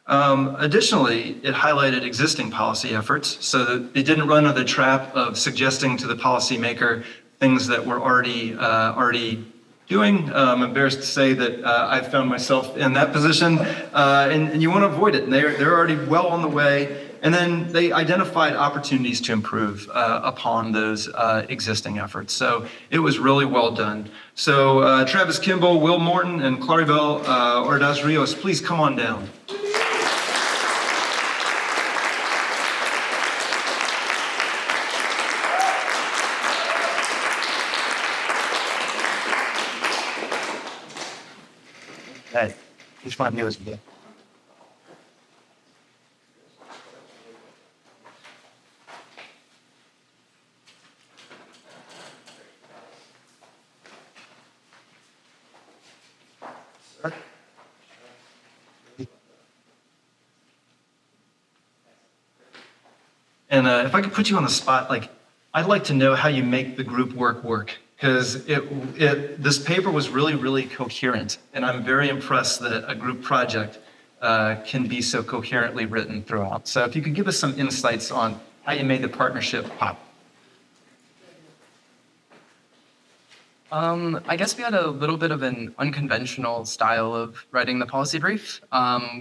Additionally, it highlighted existing policy efforts so that it didn't run into the trap of suggesting to the policymaker things that we're already doing. I'm embarrassed to say that I've found myself in that position, and you want to avoid it. And they're already well on the way. And then they identified opportunities to improve upon those existing efforts. So it was really well done. So Travis Kimball, Will Morton, and Claribel Ordaz Rios, please come on down. Hey, here's my news again. And if I could put you on the spot, I'd like to know how you make the group work, because this paper was really, really coherent. And I'm very impressed that a group project can be so coherently written throughout. So if you could give us some insights on how you made the partnership pop. I guess we had a little bit of an unconventional style of writing the policy brief.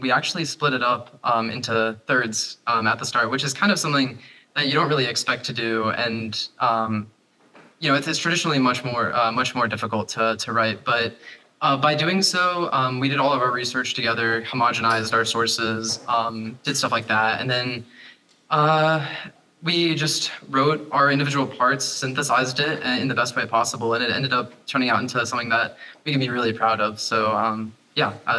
We actually split it up into thirds at the start, which is kind of something that you don't really expect to do, and it's traditionally much more difficult to write. But by doing so, we did all of our research together, homogenized our sources, did stuff like that, and then we just wrote our individual parts, synthesized it in the best way possible, and it ended up turning out into something that we can be really proud of. So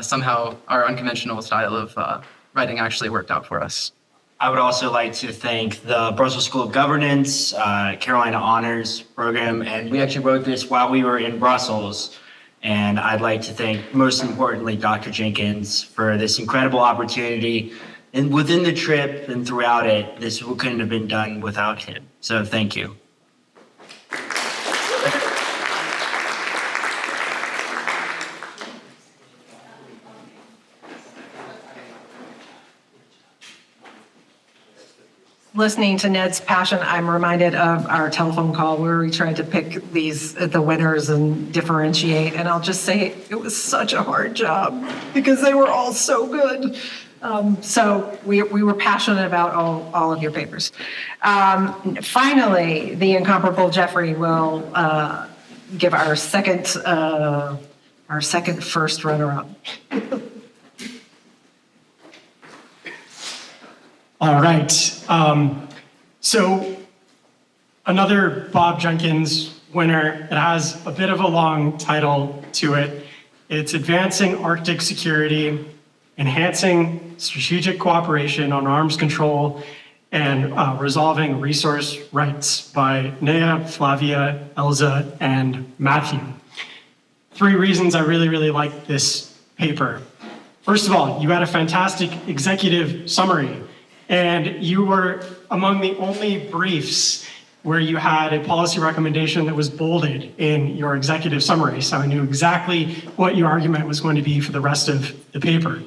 somehow our unconventional style of writing actually worked out for us. I would also like to thank the Brussels School of Governance, Carolina Honors Program, and we actually wrote this while we were in Brussels. And I'd like to thank, most importantly, Dr. Jenkins for this incredible opportunity. And within the trip and throughout it, this couldn't have been done without him. So thank you. Listening to Ned's passion, I'm reminded of our telephone call where we tried to pick the winners and differentiate. And I'll just say it was such a hard job because they were all so good. So we were passionate about all of your papers. Finally, the incomparable Jeffrey will give our second first runner-up. All right. So another Bob Jenkins winner. It has a bit of a long title to it. It's Advancing Arctic Security, Enhancing Strategic Cooperation on Arms Control, and Resolving Resource Rights by Nea, Flavia, Elza, and Matthew. 3 reasons I really, really like this paper. First of all, you had a fantastic executive summary, and you were among the only briefs where you had a policy recommendation that was bolded in your executive summary. So I knew exactly what your argument was going to be for the rest of the paper.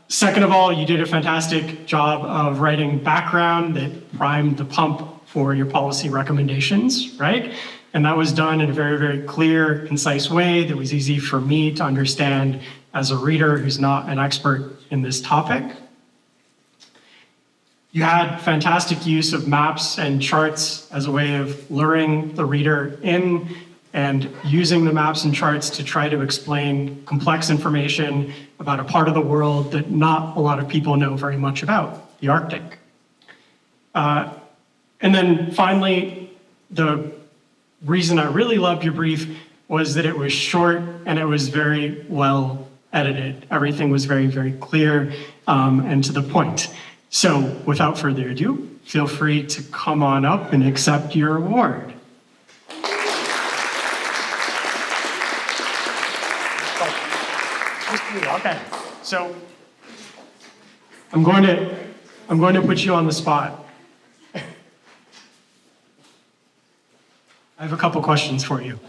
Second of all, you did a fantastic job of writing background that primed the pump for your policy recommendations, right? And that was done in a very, very clear, concise way that was easy for me to understand as a reader who's not an expert in this topic. You had fantastic use of maps and charts as a way of luring the reader in and using the maps and charts to try to explain complex information about a part of the world that not a lot of people know very much about, the Arctic. And then finally, the reason I really loved your brief was that it was short and it was very well edited. Everything was very, very clear and to the point. So without further ado, feel free to come on up and accept your award. Okay, so I'm going to put you on the spot. I have a couple questions for you.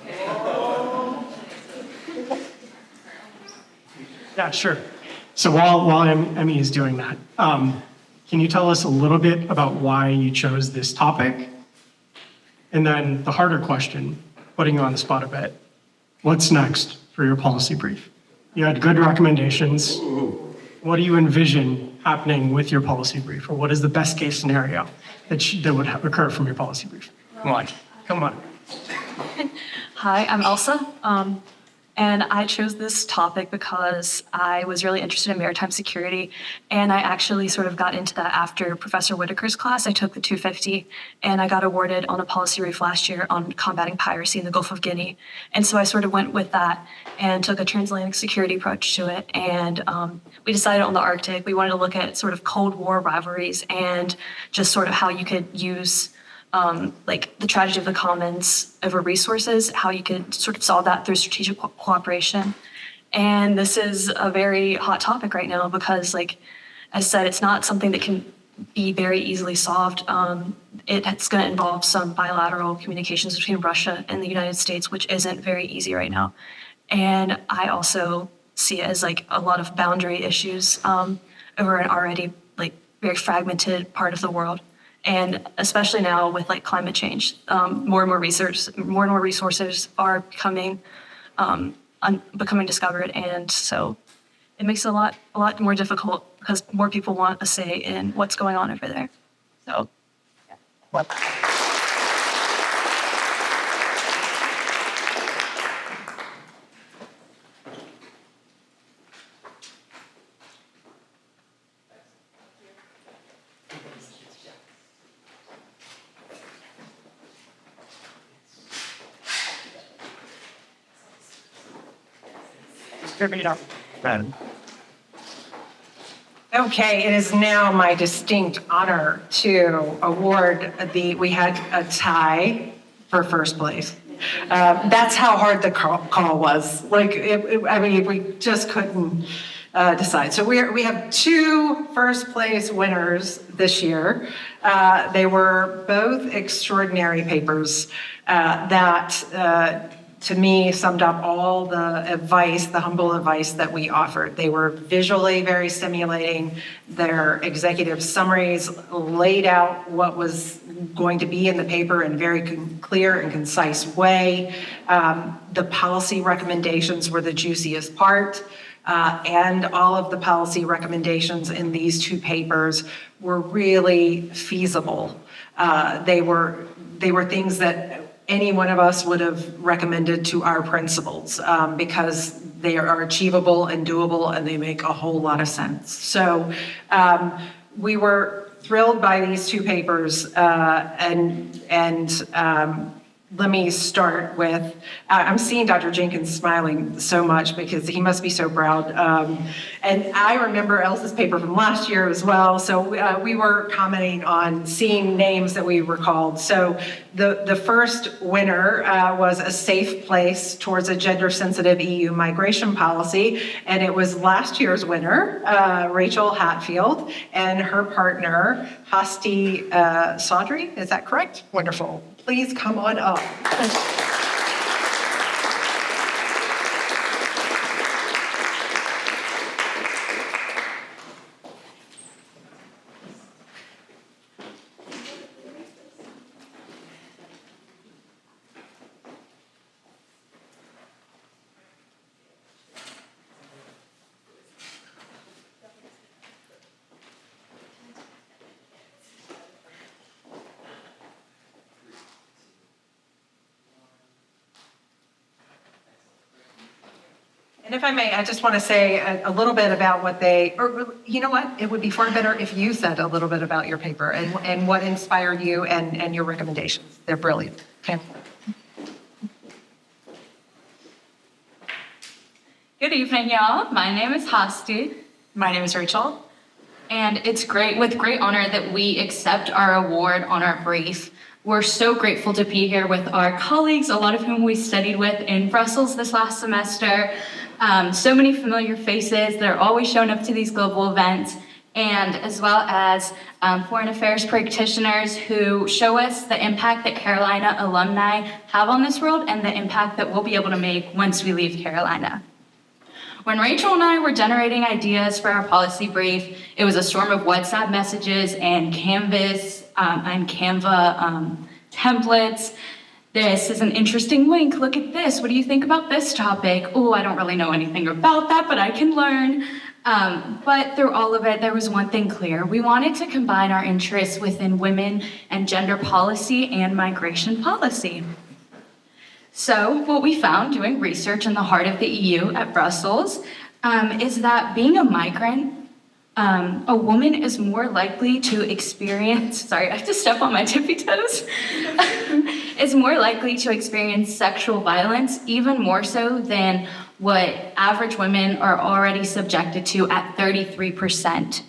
Yeah, sure. So while Emmy is doing that, can you tell us a little bit about why you chose this topic? And then the harder question, putting you on the spot a bit, what's next for your policy brief? You had good recommendations. What do you envision happening with your policy brief? Or what is the best case scenario that would occur from your policy brief? Come on. Hi, I'm Elsa. And I chose this topic because I was really interested in maritime security. And I actually sort of got into that after Professor Whitaker's class. I took the 250 and I got awarded on a policy brief last year on combating piracy in the Gulf of Guinea. And so I sort of went with that and took a transatlantic security approach to it. And we decided on the Arctic. We wanted to look at sort of Cold War rivalries and just sort of how you could use like the tragedy of the commons over resources, how you could sort of solve that through strategic cooperation. And this is a very hot topic right now because, like I said, it's not something that can be very easily solved. It's going to involve some bilateral communications between Russia and the United States, which isn't very easy right now. And I also see it as like a lot of boundary issues over an already like very fragmented part of the world. And especially now with like climate change, more and more resources are becoming discovered, and so it makes it a lot more difficult because more people want a say in what's going on over there. So, yeah. Okay, it is now my distinct honor to award we had a tie for first place. That's how hard the call was. Like, I mean, we just couldn't decide. So we have two first place winners this year. They were both extraordinary papers that to me, summed up all the advice, the humble advice that we offered. They were visually very stimulating. Their executive summaries laid out what was going to be in the paper in a very clear and concise way. The policy recommendations were the juiciest part. And all of the policy recommendations in these two papers were really feasible. They were things that any one of us would have recommended to our principals because they are achievable and doable and they make a whole lot of sense. So we were thrilled by these two papers and let me start with, I'm seeing Dr. Jenkins smiling so much because he must be so proud. And I remember Elsa's paper from last year as well. So we were commenting on seeing names that we recalled. So the first winner was A Safe Place Towards a Gender-Sensitive EU Migration Policy. And it was last year's winner, Rachel Hatfield, and her partner, Hasti Saudry. Is that correct? Wonderful. Please come on up. And if I may, I just want to say a little bit about what they, or you know what? It would be far better if you said a little bit about your paper and what inspired you and your recommendations. They're brilliant. Okay. Good evening, y'all. My name is Hasti. My name is Rachel. And it's with great honor that we accept our award on our brief. We're so grateful to be here with our colleagues, a lot of whom we studied with in Brussels this last semester. So many familiar faces that are always showing up to these global events, and as well as foreign affairs practitioners who show us the impact that Carolina alumni have on this world and the impact that we'll be able to make once we leave Carolina. When Rachel and I were generating ideas for our policy brief, it was a storm of WhatsApp messages and Canva templates. This is an interesting link. Look at this. What do you think about this topic? Oh, I don't really know anything about that, but I can learn. But through all of it, there was one thing clear. We wanted to combine our interests within women and gender policy and migration policy. So what we found doing research in the heart of the EU at Brussels is that being a migrant, a woman is more likely to experience, sorry, I have to step on my tippy toes, is more likely to experience sexual violence, even more so than what average women are already subjected to at 33%.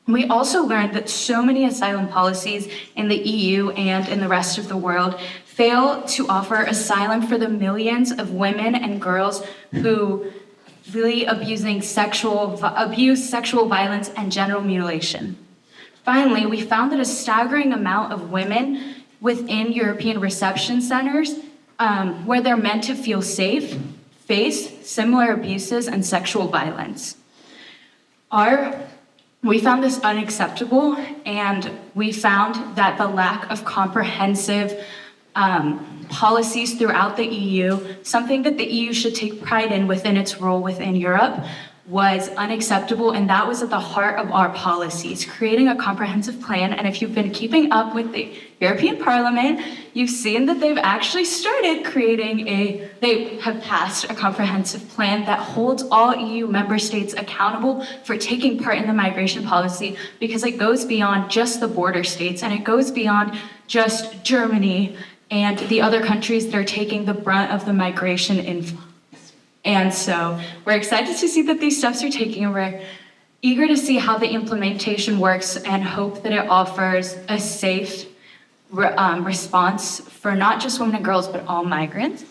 We also learned that so many asylum policies in the EU and in the rest of the world fail to offer asylum for the millions of women and girls who really abuse sexual violence and genital mutilation. Finally, we found that a staggering amount of women within European reception centers where they're meant to feel safe face similar abuses and sexual violence. We found this unacceptable, and we found that the lack of comprehensive policies throughout the EU, something that the EU should take pride in within its role within Europe, was unacceptable, and that was at the heart of our policies, creating a comprehensive plan. And if you've been keeping up with the European Parliament, you've seen that they've actually started they have passed a comprehensive plan that holds all EU member states accountable for taking part in the migration policy, because it goes beyond just the border states, and it goes beyond just Germany and the other countries that are taking the brunt of the migration influx. And so we're excited to see that these steps are taking, and we're eager to see how the implementation works and hope that it offers a safe response for not just women and girls, but all migrants.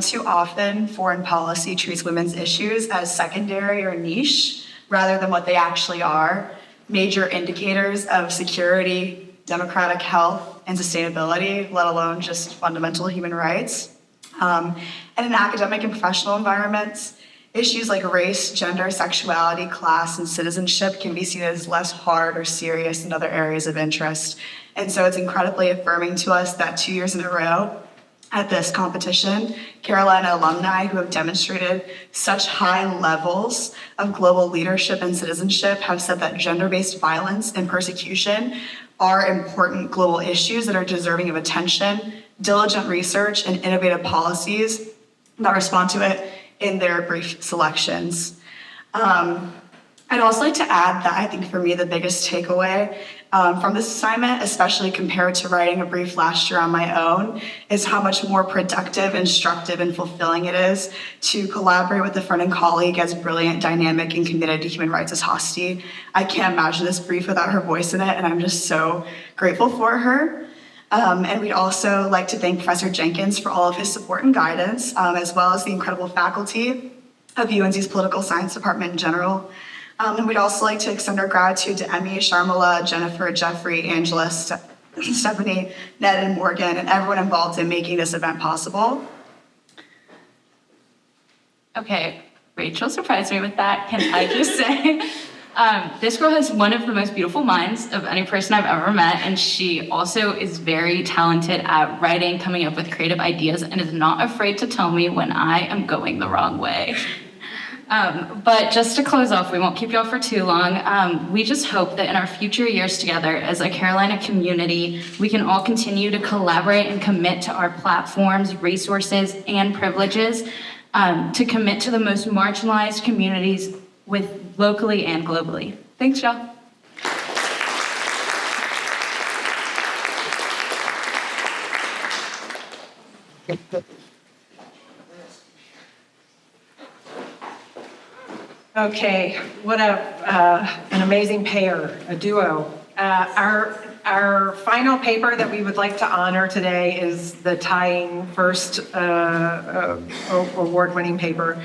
Too often, foreign policy treats women's issues as secondary or niche rather than what they actually are, major indicators of security, democratic health, and sustainability, let alone just fundamental human rights. And in academic and professional environments, issues like race, gender, sexuality, class, and citizenship can be seen as less hard or serious than other areas of interest. And so it's incredibly affirming to us that 2 years in a row at this competition, Carolina alumni who have demonstrated such high levels of global leadership and citizenship have said that gender-based violence and persecution are important global issues that are deserving of attention, diligent research, and innovative policies that respond to it in their brief selections. I'd also like to add that I think for me the biggest takeaway from this assignment, especially compared to writing a brief last year on my own, is how much more productive, instructive, and fulfilling it is to collaborate with a friend and colleague as brilliant, dynamic, and committed to human rights as Hasti. I can't imagine this brief without her voice in it, and I'm just so grateful for her. And we'd also like to thank Professor Jenkins for all of his support and guidance, as well as the incredible faculty of UNC's Political Science Department in general. And we'd also like to extend our gratitude to Emmy, Sharmila, Jennifer, Jeffrey, Angela, Stephanie, Ned, and Morgan, and everyone involved in making this event possible. Okay, Rachel surprised me with that. Can I just say, this girl has one of the most beautiful minds of any person I've ever met, and she also is very talented at writing, coming up with creative ideas, and is not afraid to tell me when I am going the wrong way. But just to close off, we won't keep y'all for too long. We just hope that in our future years together as a Carolina community, we can all continue to collaborate and commit to our platforms, resources, and privileges to commit to the most marginalized communities locally and globally. Thanks, y'all. Okay, what an amazing pair, a duo. Our final paper that we would like to honor today is the tying first award-winning paper.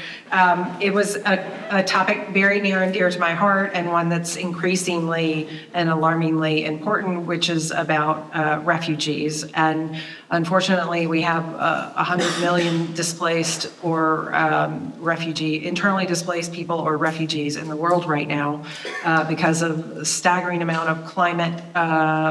It was a topic very near and dear to my heart, and one that's increasingly and alarmingly important, which is about refugees. And unfortunately, we have 100 million displaced or internally displaced people or refugees in the world right now because of a staggering amount of climate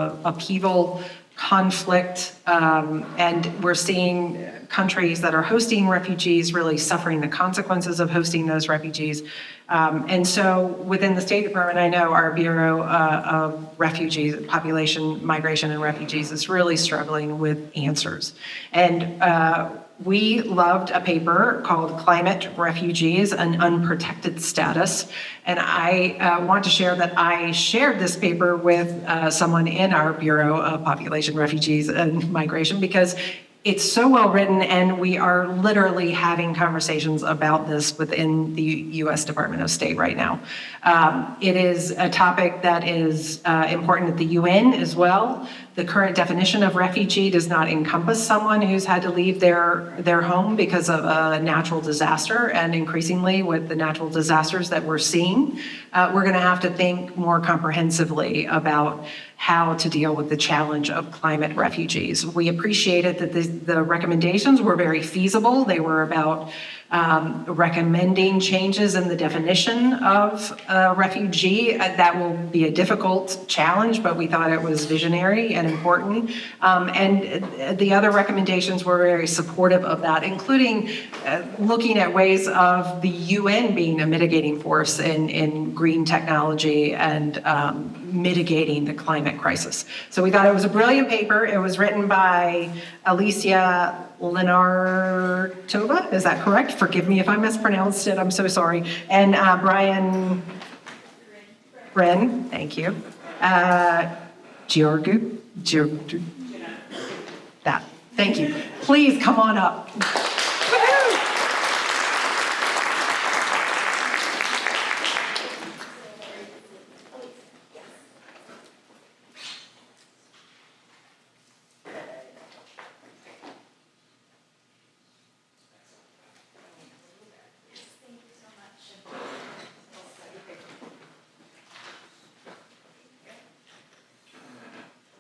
upheaval, conflict, and we're seeing countries that are hosting refugees really suffering the consequences of hosting those refugees. And so within the State Department, I know our Bureau of Refugees, Population, Migration, and Refugees is really struggling with answers. And we loved a paper called Climate Refugees, an Unprotected Status. And I want to share that I shared this paper with someone in our Bureau of Population, Refugees, and Migration because it's so well written, and we are literally having conversations about this within the U.S. Department of State right now. It is a topic that is important at the UN as well. The current definition of refugee does not encompass someone who's had to leave their home because of a natural disaster, and increasingly with the natural disasters that we're seeing, we're going to have to think more comprehensively about how to deal with the challenge of climate refugees. We appreciated that the recommendations were very feasible. They were about recommending changes in the definition of refugee. That will be a difficult challenge, but we thought it was visionary and important. And the other recommendations were very supportive of that, including looking at ways of the UN being a mitigating force in green technology and mitigating the climate crisis. So we thought it was a brilliant paper. It was written by Alicia Lenartova, is that correct? Forgive me if I mispronounced it, I'm so sorry. And Brian Bren, thank you. Georgu, that, thank you. Please come on up.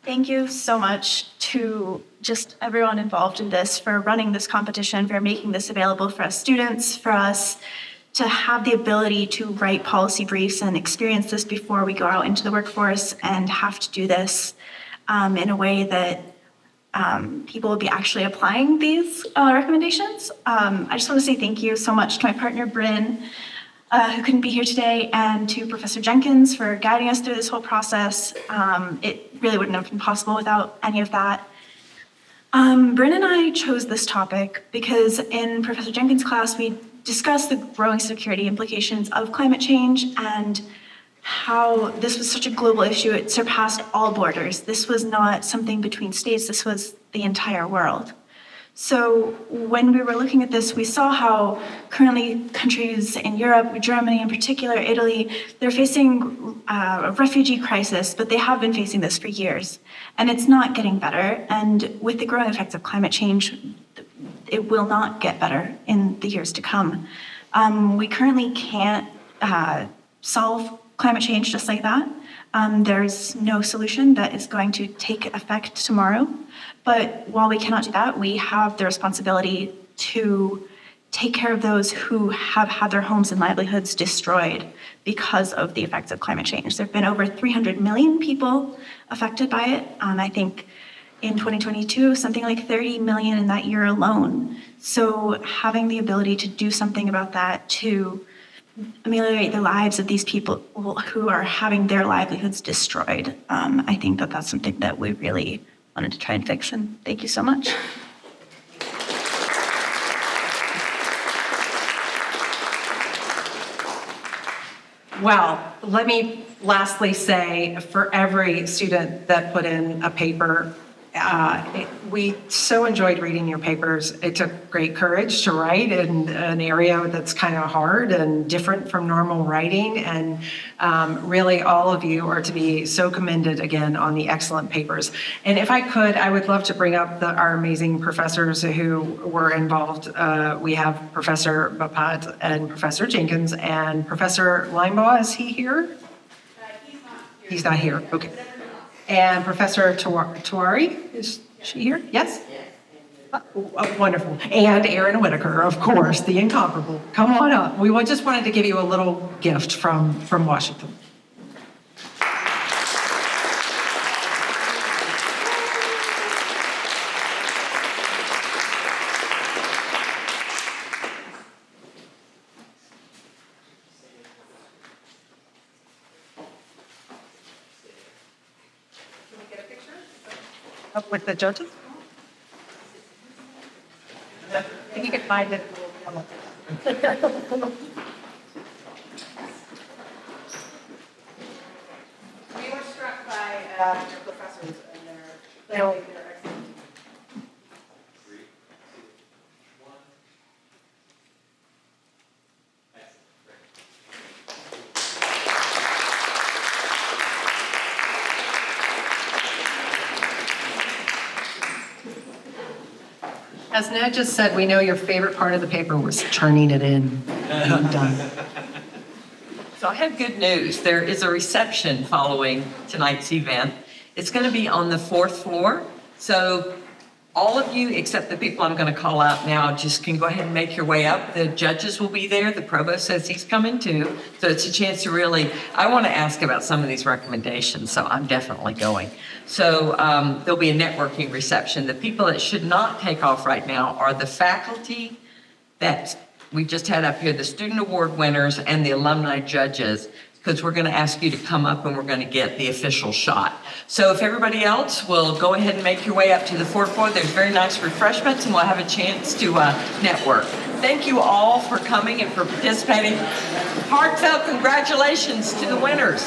Thank you so much to just everyone involved in this for running this competition, for making this available for us students, for us to have the ability to write policy briefs and experience this before we go out into the workforce and have to do this in a way that people will be actually applying these recommendations. I just want to say thank you so much to my partner, Bryn, who couldn't be here today, and to Professor Jenkins for guiding us through this whole process. It really wouldn't have been possible without any of that. Bryn and I chose this topic because in Professor Jenkins' class, we discussed the growing security implications of climate change and how this was such a global issue. It surpassed all borders. This was not something between states. This was the entire world. So when we were looking at this, we saw how currently countries in Europe, Germany in particular, Italy, they're facing a refugee crisis, but they have been facing this for years. And it's not getting better. And with the growing effects of climate change, it will not get better in the years to come. We currently can't solve climate change just like that. There's no solution that is going to take effect tomorrow. But while we cannot do that, we have the responsibility to take care of those who have had their homes and livelihoods destroyed because of the effects of climate change. There have been over 300 million people affected by it. I think in 2022, something like 30 million in that year alone. So having the ability to do something about that, to ameliorate the lives of these people who are having their livelihoods destroyed, I think that that's something that we really wanted to try and fix, and thank you so much. Well, let me lastly say, for every student that put in a paper, we so enjoyed reading your papers. It took great courage to write in an area that's kind of hard and different from normal writing. And really, all of you are to be so commended again on the excellent papers. And if I could, I would love to bring up our amazing professors who were involved. We have Professor Bapat and Professor Jenkins and Professor Linebaugh. Is he here? He's not here. Okay. And Professor Tuari, is she here? Yes? Oh, wonderful. And Aaron Whitaker, of course, the incomparable. Come on up. We just wanted to give you a little gift from Washington. Up with the judges? If you can find it. We were struck by professors and their excellent. As Ned just said, we know your favorite part of the paper was turning it in. Done. So I have good news. There is a reception following tonight's event. It's going to be on the 4th floor. So all of you, except the people I'm going to call out now, just can go ahead and make your way up. The judges will be there. The provost says he's coming too. So it's a chance to really, I want to ask about some of these recommendations, so I'm definitely going. So there'll be a networking reception. The people that should not take off right now are the faculty that we just had up here, the student award winners and the alumni judges, because we're going to ask you to come up and we're going to get the official shot. So if everybody else will go ahead and make your way up to the 4th floor, there's very nice refreshments and we'll have a chance to network. Thank you all for coming and for participating. Heartfelt congratulations to the winners.